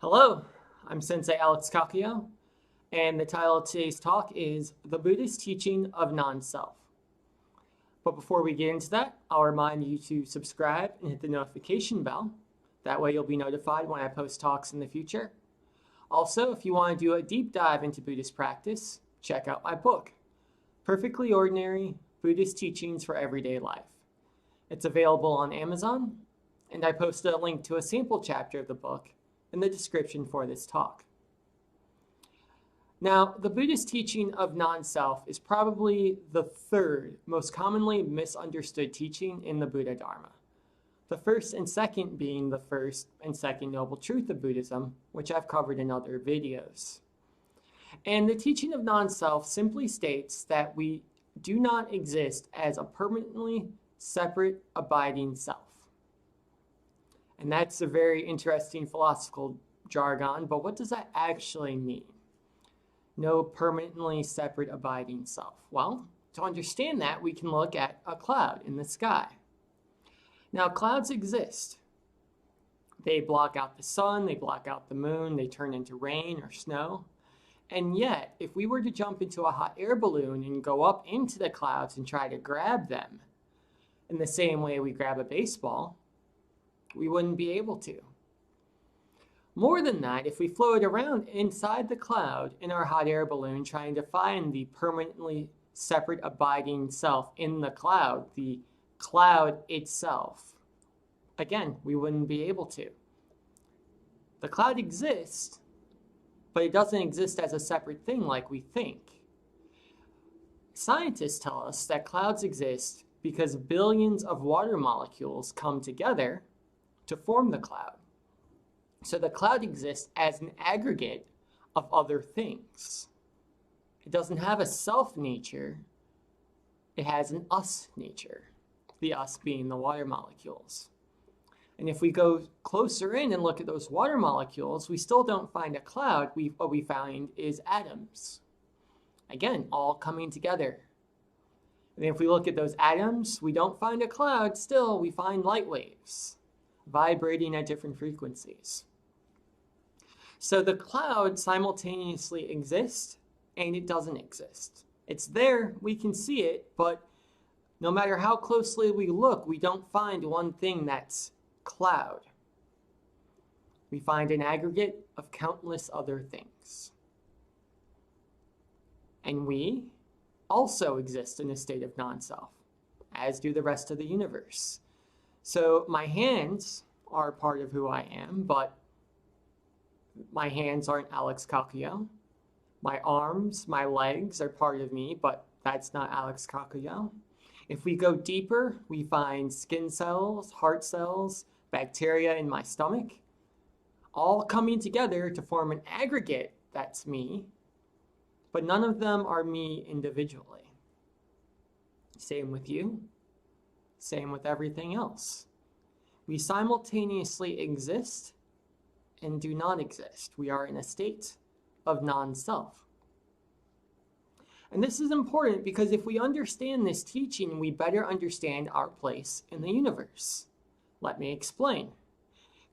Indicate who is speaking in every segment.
Speaker 1: Hello, I'm Sensei Alex Kakuyo, and the title of today's talk is The Buddhist Teaching of Non-Self. But before we get into that, I'll remind you to subscribe and hit the notification bell. That way you'll be notified when I post talks in the future. Also, if you want to do a deep dive into Buddhist practice, check out my book, Perfectly Ordinary Buddhist Teachings for Everyday Life. It's available on Amazon, and I posted a link to a sample chapter of the book in the description for this talk. Now, the Buddhist teaching of non-self is probably the third most commonly misunderstood teaching in the Buddha Dharma. The first and second being the first and second noble truth of Buddhism, which I've covered in other videos. And the teaching of non-self simply states that we do not exist as a permanently separate, abiding self. And that's a very interesting philosophical jargon, but what does that actually mean? No permanently separate, abiding self. Well, to understand that, we can look at a cloud in the sky. Now, clouds exist. They block out the sun, they block out the moon, they turn into rain or snow. And yet, if we were to jump into a hot air balloon and go up into the clouds and try to grab them, in the same way we grab a baseball, we wouldn't be able to. More than that, if we floated around inside the cloud in our hot air balloon trying to find the permanently separate abiding self in the cloud itself, again, we wouldn't be able to. The cloud exists, but it doesn't exist as a separate thing like we think. Scientists tell us that clouds exist because billions of water molecules come together to form the cloud. So the cloud exists as an aggregate of other things. It doesn't have a self nature, it has an us nature, the us being the water molecules. And if we go closer in and look at those water molecules, we still don't find a cloud. What we find is atoms. Again, all coming together. And if we look at those atoms, we don't find a cloud, still we find light waves vibrating at different frequencies. So the cloud simultaneously exists and it doesn't exist. It's there, we can see it, but no matter how closely we look, we don't find one thing that's cloud. We find an aggregate of countless other things. And we also exist in a state of non-self, as do the rest of the universe. So my hands are part of who I am, but my hands aren't Alex Kakuyo. My arms, my legs are part of me, but that's not Alex Kakuyo. If we go deeper, we find skin cells, heart cells, bacteria in my stomach, all coming together to form an aggregate that's me, but none of them are me individually. Same with you. Same with everything else. We simultaneously exist and do not exist. We are in a state of non-self. And this is important because if we understand this teaching, we better understand our place in the universe. Let me explain.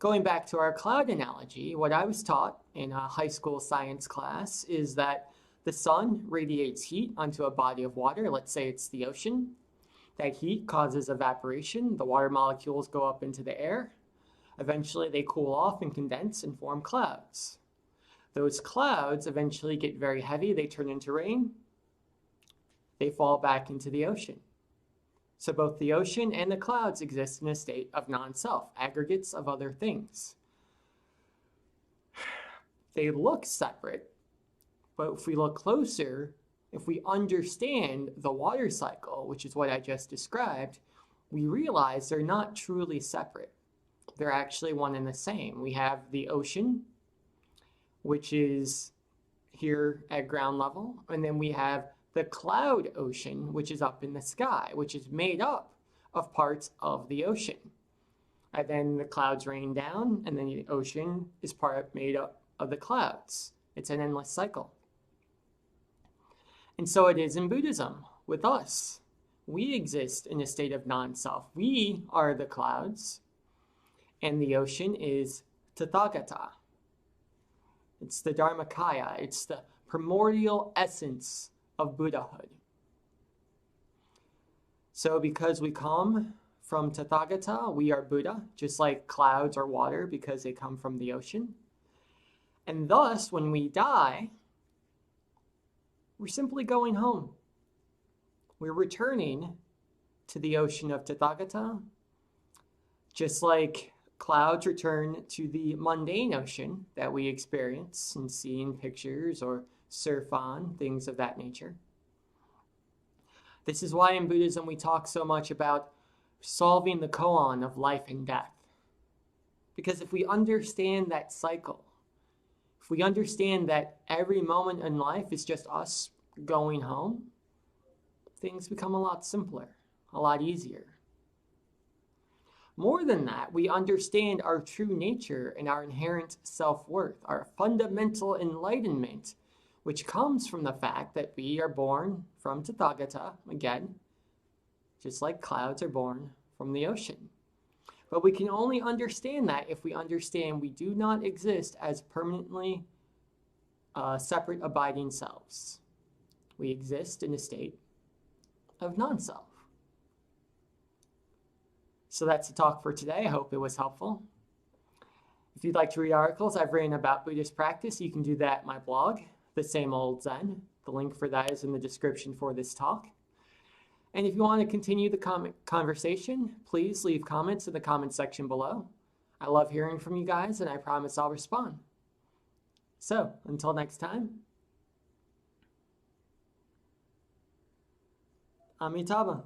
Speaker 1: Going back to our cloud analogy, what I was taught in a high school science class is that the sun radiates heat onto a body of water. Let's say it's the ocean. That heat causes evaporation. The water molecules go up into the air. Eventually, they cool off and condense and form clouds. Those clouds eventually get very heavy. They turn into rain. They fall back into the ocean. So both the ocean and the clouds exist in a state of non-self, aggregates of other things. They look separate, but if we look closer, if we understand the water cycle, which is what I just described, we realize they're not truly separate. They're actually one and the same. We have the ocean, which is here at ground level, and then we have the cloud ocean, which is up in the sky, which is made up of parts of the ocean. And then the clouds rain down, and then the ocean is made up of the clouds. It's an endless cycle. And so it is in Buddhism with us. We exist in a state of non-self. We are the clouds, and the ocean is Tathagata. It's the Dharmakaya. It's the primordial essence of Buddhahood. So because we come from Tathagata, we are Buddha, just like clouds or water because they come from the ocean. And thus, when we die, we're simply going home. We're returning to the ocean of Tathagata, just like clouds return to the mundane ocean that we experience and see in pictures or surf on, things of that nature. This is why in Buddhism we talk so much about solving the koan of life and death. Because if we understand that cycle, if we understand that every moment in life is just us going home, things become a lot simpler, a lot easier. More than that, we understand our true nature and our inherent self-worth, our fundamental enlightenment, which comes from the fact that we are born from Tathagata, again, just like clouds are born from the ocean. But we can only understand that if we understand we do not exist as permanently separate abiding selves. We exist in a state of non-self. So that's the talk for today. I hope it was helpful. If you'd like to read articles I've written about Buddhist practice, you can do that at my blog, The Same Old Zen. The link for that is in the description for this talk. And if you want to continue the conversation, please leave comments in the comment section below. I love hearing from you guys, and I promise I'll respond. So, until next time, Amitabha.